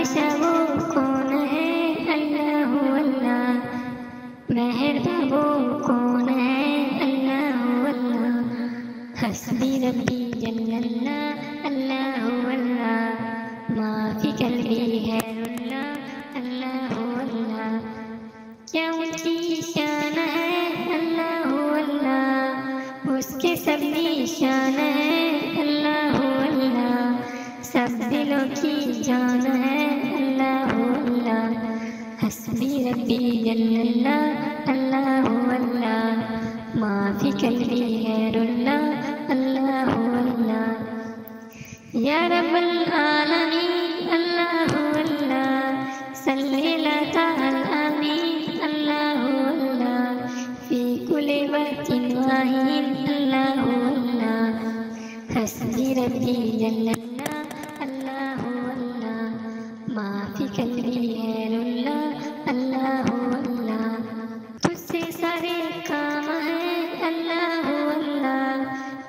بادشاہ وہ کون ہے؟ اللہ اللہ، مہرباں وہ کون ہے؟ اللہ اللہ، حسبی ربی جل اللہ، اللہ اللہ، ما فی قلبی غیر اللہ، اللہ اللہ، کیا ان کی شان ہے؟ اللہ اللہ، اس کے سب نشان ہے؟ اللہ اللہ، سب دلوں کی جان ہے؟ اللہ اللہ، حسبی ربی جل اللہ، اللہ اللہ، ما فی قلبی غیر اللہ، اللہ اللہ، یا رب العالمین، اللہ اللہ، صلی اللہ تعالی آمین، اللہ اللہ، فی کل وقت واحد، اللہ اللہ، حسبی ربی جل اللہ، اللہ اللہ، ما فی قلبی غیر اللہ، اللہ اللہ، تجھ سے سارے کام ہیں؟ اللہ اللہ،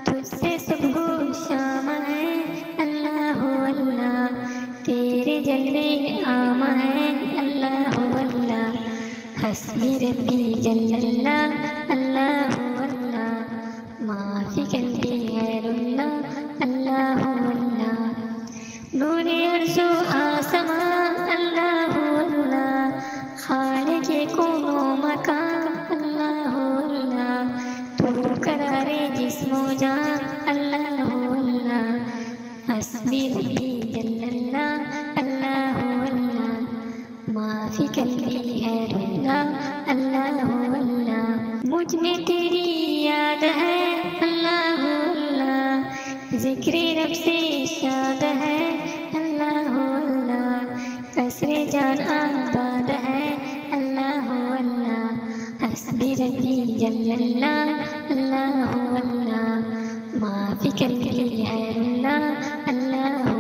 تجھ سے صبح و شام ہے؟ اللہ اللہ، تیرے جلوے عام ہے؟ اللہ اللہ، حسبی ربی جل اللہ، اللہ اللہ، ما فی قلبی غیر اللہ، اللہ اللہ، نور عرش و آسمان، اللہ اللہ، خالق کون و مکان، اللہ اللہ، تو قرار جسم و جان، اللہ اللہ، حسبی ربی جل اللہ، اللہ اللہ، ما فی قلبی غیر اللہ، اللہ اللہ، مجھ میں تیری یاد ہے؟ اللہ اللہ، ذکر رب سے شاد ہے؟ اللہ اللہ، قصر جان آباد ہے؟ اللہ اللہ، حسبی ربی جل اللہ، اللہ اللہ، ما فی قلبی غیر اللہ، اللہ